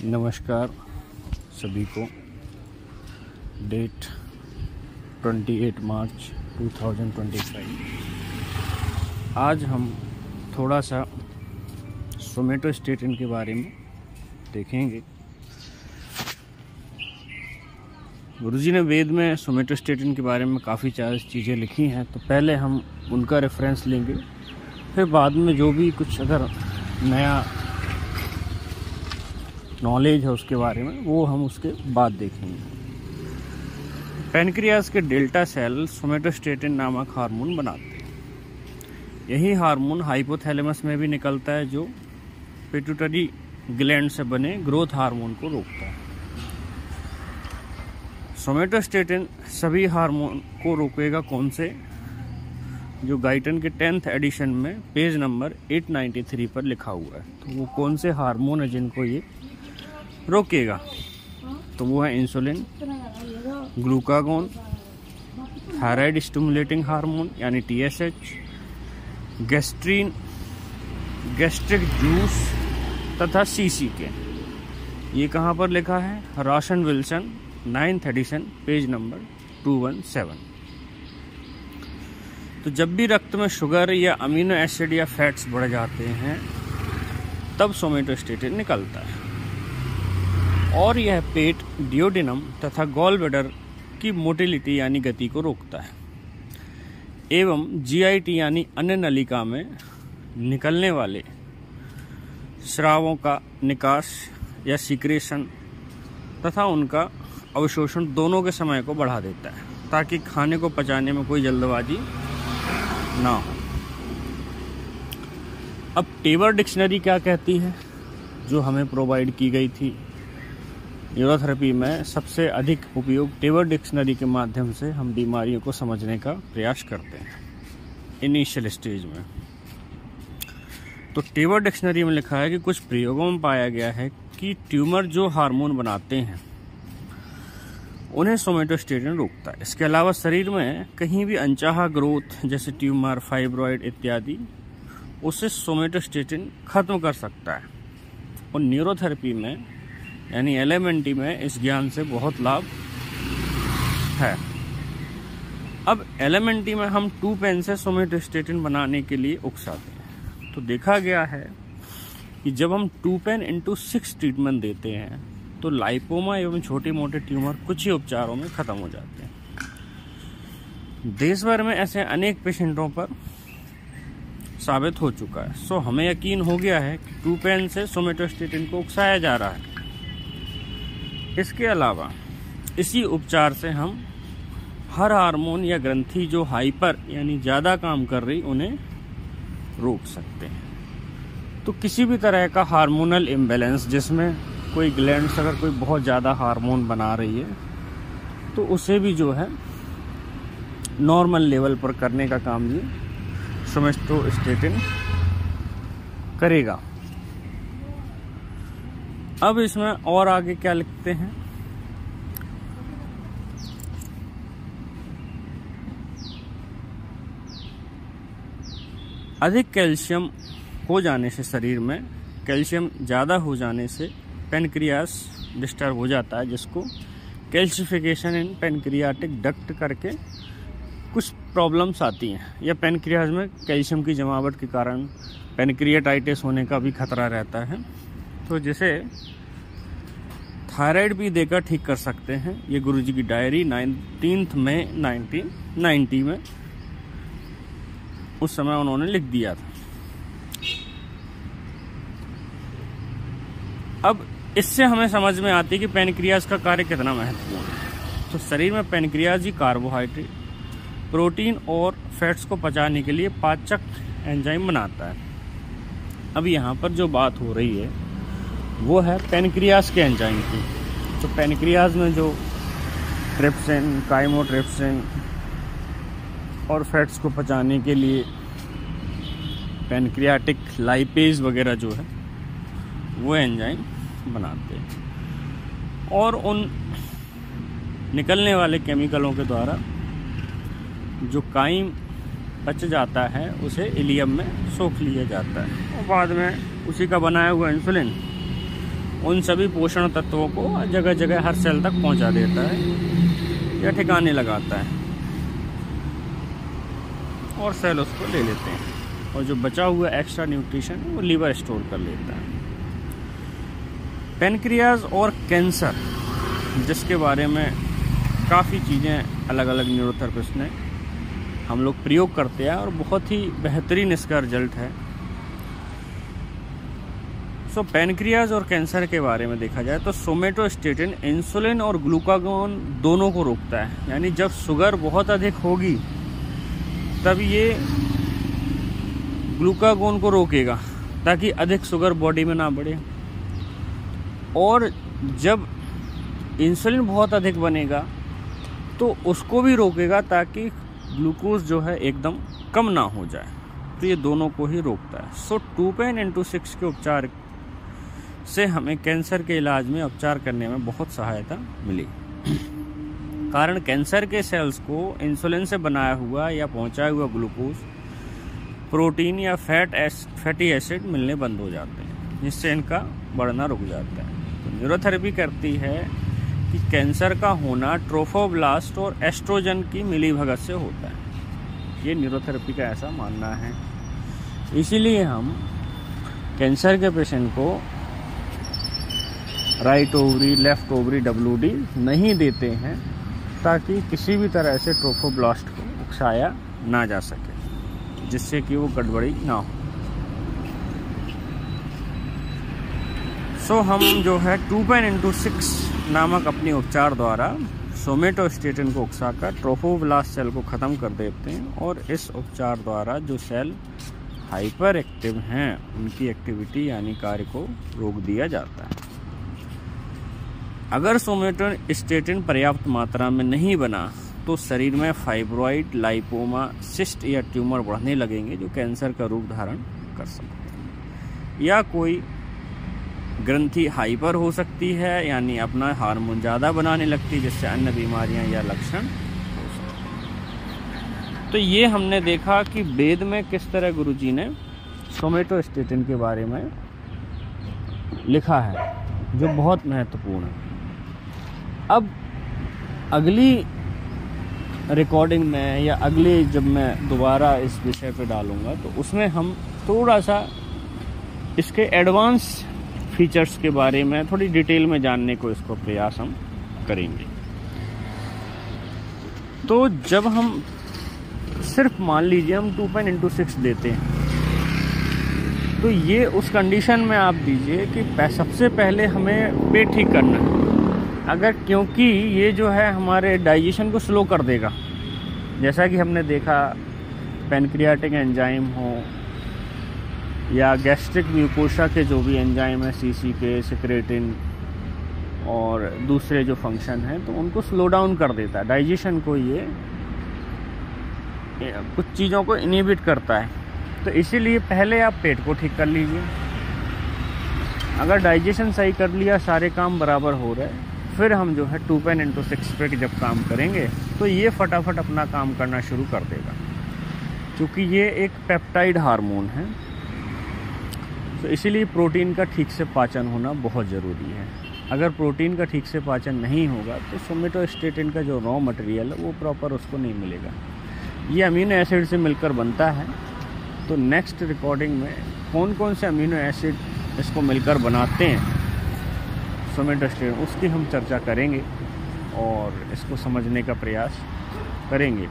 नमस्कार सभी को। डेट 28 मार्च 2025। आज हम थोड़ा सा सोमेटोस्टेटिन के बारे में देखेंगे। गुरुजी ने वेद में सोमेटोस्टेटिन के बारे में काफ़ी चीज़ें लिखी हैं, तो पहले हम उनका रेफरेंस लेंगे, फिर बाद में जो भी कुछ अगर नया नॉलेज है उसके बारे में वो हम उसके बाद देखेंगे। पैनक्रियाज के डेल्टा सेल सोमेटोस्टेटिन नामक हार्मोन बनाते हैं। यही हार्मोन हाइपोथैलेमस में भी निकलता है, जो पिट्यूटरी ग्लैंड से बने ग्रोथ हार्मोन को रोकता है। सोमेटोस्टेटिन सभी हार्मोन को रोकेगा। कौन से? जो गाइटन के 10th एडिशन में पेज नंबर 893 पर लिखा हुआ है। तो वो कौन से हार्मोन है जिनको ये रोकेगा? तो वो है insulin, glucagon, thyroid stimulating hormone यानी TSH, गैस्ट्रीन, गैस्ट्रिक जूस तथा CCK। ये कहाँ पर लिखा है? Ross and Wilson 9th edition page number 217। तो जब भी रक्त में शुगर या अमीनो एसिड या फैट्स बढ़ जाते हैं तब सोमेटोस्टेटिन निकलता है, और यह पेट, डियोडिनम तथा गॉल ब्लैडर की मोटिलिटी यानी गति को रोकता है, एवं GIT यानी अन्य नलिका में निकलने वाले स्रावों का निकास या सीक्रेशन तथा उनका अवशोषण दोनों के समय को बढ़ा देता है, ताकि खाने को पचाने में कोई जल्दबाजी ना हो। अब टेबर डिक्शनरी क्या कहती है, जो हमें प्रोवाइड की गई थी न्यूरोथेरेपी में, सबसे अधिक उपयोग टेबर डिक्शनरी के माध्यम से हम बीमारियों को समझने का प्रयास करते हैं इनिशियल स्टेज में। तो टेबर डिक्शनरी में लिखा है कि कुछ प्रयोगों में पाया गया है कि ट्यूमर जो हार्मोन बनाते हैं उन्हें सोमेटोस्टेटिन रोकता है। इसके अलावा शरीर में कहीं भी अनचाहा ग्रोथ जैसे ट्यूमर, फाइब्रॉइड इत्यादि, उसे सोमेटोस्टेटिन खत्म कर सकता है। और न्यूरोथेरेपी में यानी LMNT में इस ज्ञान से बहुत लाभ है। अब LMNT में हम 2-पेन से सोमेटोस्टेटिन बनाने के लिए उकसाते हैं। तो देखा गया है कि जब हम 2-पेन × 6 ट्रीटमेंट देते हैं तो लाइपोमा एवं छोटे मोटे ट्यूमर कुछ ही उपचारों में खत्म हो जाते हैं। देश भर में ऐसे अनेक पेशेंटों पर साबित हो चुका है। सो हमें यकीन हो गया है कि 2-पेन से सोमेटोस्टेटिन को उकसाया जा रहा है। इसके अलावा इसी उपचार से हम हर हार्मोन या ग्रंथि जो हाइपर यानी ज़्यादा काम कर रही उन्हें रोक सकते हैं। तो किसी भी तरह का हार्मोनल इम्बैलेंस, जिसमें कोई ग्लैंड्स अगर कोई बहुत ज़्यादा हार्मोन बना रही है तो उसे भी जो है नॉर्मल लेवल पर करने का काम ये सोमेटोस्टेटिन करेगा। अब इसमें और आगे क्या लिखते हैं? अधिक कैल्शियम हो जाने से, शरीर में कैल्शियम ज़्यादा हो जाने से पैनक्रियास डिस्टर्ब हो जाता है, जिसको कैल्शिफिकेशन इन पैनक्रियाटिक डक्ट करके कुछ प्रॉब्लम्स आती हैं, या पैनक्रियाज में कैल्शियम की जमावट के कारण पैनक्रियाटाइटिस होने का भी खतरा रहता है। तो जिसे थायराइड भी देकर ठीक कर सकते हैं। ये गुरुजी की डायरी 19 मई 1990 में उस समय उन्होंने लिख दिया था। अब इससे हमें समझ में आती है कि पैनक्रियाज का कार्य कितना महत्वपूर्ण है। तो शरीर में पैनक्रियाज ही कार्बोहाइड्रेट, प्रोटीन और फैट्स को पचाने के लिए पाचक एंजाइम बनाता है। अब यहाँ पर जो बात हो रही है वो है पैनक्रियाज के एंजाइम की। तो पैनक्रियाज में जो ट्रिप्सिन, काइमोट्रिप्सिन और फैट्स को पचाने के लिए पैनक्रियाटिक लाइपेज वगैरह जो है वो एंजाइम बनाते हैं, और उन निकलने वाले केमिकलों के द्वारा जो काइम बच जाता है उसे इलियम में सोख लिया जाता है, और बाद में उसी का बनाया हुआ इंसुलिन उन सभी पोषण तत्वों को जगह जगह हर सेल तक पहुंचा देता है या ठिकाने लगाता है और सेल उसको ले लेते हैं, और जो बचा हुआ एक्स्ट्रा न्यूट्रिशन वो लीवर स्टोर कर लेता है। पेनक्रियाज और कैंसर, जिसके बारे में काफ़ी चीज़ें अलग अलग न्यूरोथेरेपिस्ट ने हम लोग प्रयोग करते हैं और बहुत ही बेहतरीन इसका रिजल्ट है। सो पेनक्रियाज और कैंसर के बारे में देखा जाए तो सोमेटोस्टेटिन इंसुलिन और ग्लूकागोन दोनों को रोकता है। यानी जब शुगर बहुत अधिक होगी तब ये ग्लूकागोन को रोकेगा ताकि अधिक शुगर बॉडी में ना बढ़े, और जब इंसुलिन बहुत अधिक बनेगा तो उसको भी रोकेगा ताकि ग्लूकोज जो है एकदम कम ना हो जाए। तो ये दोनों को ही रोकता है। सो 2PEN-6 के उपचार से हमें कैंसर के इलाज में उपचार करने में बहुत सहायता मिली। कारण कैंसर के सेल्स को इंसुलिन से बनाया हुआ या पहुंचाया हुआ ग्लूकोज, प्रोटीन या फैटी एसिड मिलने बंद हो जाते हैं, जिससे इनका बढ़ना रुक जाता है। तो न्यूरोथेरेपी करती है कि कैंसर का होना ट्रोफोब्लास्ट और एस्ट्रोजन की मिलीभगत से होता है। ये न्यूरोथेरेपी का ऐसा मानना है। इसीलिए हम कैंसर के पेशेंट को right ovary, left ovary WD नहीं देते हैं ताकि किसी भी तरह से ट्रोफोब्लास्ट को उकसाया ना जा सके, जिससे कि वो गड़बड़ी ना हो। सो हम जो है 2PEN-6 नामक अपने उपचार द्वारा सोमेटोस्टेटिन को उकसाकर ट्रोफोब्लास्ट सेल को ख़त्म कर देते हैं, और इस उपचार द्वारा जो सेल हाइपर एक्टिव हैं उनकी एक्टिविटी यानी कार्य को रोक दिया जाता है। अगर सोमेटोस्टेटिन पर्याप्त मात्रा में नहीं बना तो शरीर में फाइब्रॉइड, लाइपोमा, सिस्ट या ट्यूमर बढ़ने लगेंगे जो कैंसर का रूप धारण कर सकते हैं, या कोई ग्रंथि हाइपर हो सकती है यानी अपना हार्मोन ज़्यादा बनाने लगती है, जिससे अन्य बीमारियां या लक्षण हो सकते हैं। तो ये हमने देखा कि वेद में किस तरह गुरुजी ने सोमेटोस्टेटिन के बारे में लिखा है, जो बहुत महत्वपूर्ण है। अब अगली रिकॉर्डिंग में या अगले जब मैं दोबारा इस विषय पे डालूंगा तो उसमें हम थोड़ा सा इसके एडवांस फीचर्स के बारे में थोड़ी डिटेल में जानने को इसको प्रयास हम करेंगे। तो जब हम सिर्फ मान लीजिए हम 2PEN-6 देते हैं तो ये उस कंडीशन में आप दीजिए कि सबसे पहले हमें पेट ठीक करना है। अगर क्योंकि ये जो है हमारे डाइजेशन को स्लो कर देगा, जैसा कि हमने देखा पैनक्रियाटिक एंजाइम हो या गैस्ट्रिक म्यूकोसा के जो भी एंजाइम है, CCK, सिक्रेटिन और दूसरे जो फंक्शन हैं, तो उनको स्लो डाउन कर देता है। डाइजेशन को ये कुछ चीज़ों को इनहिबिट करता है। तो इसीलिए पहले आप पेट को ठीक कर लीजिए। अगर डाइजेशन सही कर लिया, सारे काम बराबर हो रहे, फिर हम जो है 2PEN-6 पे जब काम करेंगे तो ये फटाफट अपना काम करना शुरू कर देगा, क्योंकि ये एक पेप्टाइड हार्मोन है। तो इसीलिए प्रोटीन का ठीक से पाचन होना बहुत ज़रूरी है। अगर प्रोटीन का ठीक से पाचन नहीं होगा तो सोमेटोस्टेटिन का जो रॉ मटेरियल है वो प्रॉपर उसको नहीं मिलेगा। ये अमीनो एसिड से मिलकर बनता है। तो नेक्स्ट रिकॉर्डिंग में कौन कौन से अमीनो एसिड इसको मिलकर बनाते हैं सोमेटोस्टेटिन, उसकी हम चर्चा करेंगे और इसको समझने का प्रयास करेंगे।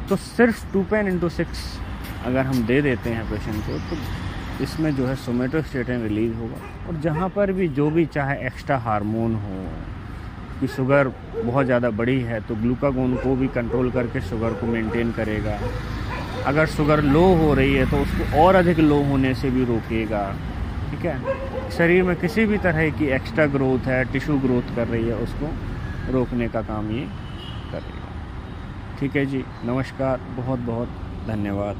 तो सिर्फ 2PEN-6 अगर हम दे देते हैं पेशेंट को तो इसमें जो है सोमेटोस्टेटिन रिलीज होगा, और जहाँ पर भी जो भी चाहे एक्स्ट्रा हार्मोन हो कि शुगर बहुत ज़्यादा बड़ी है तो ग्लूकागोन को भी कंट्रोल करके शुगर को मेंटेन करेगा। अगर शुगर लो हो रही है तो उसको और अधिक लो होने से भी रोकेगा। ठीक है, शरीर में किसी भी तरह की एक्स्ट्रा ग्रोथ है, टिश्यू ग्रोथ कर रही है, उसको रोकने का काम ये करेगा। ठीक है जी, नमस्कार, बहुत बहुत धन्यवाद।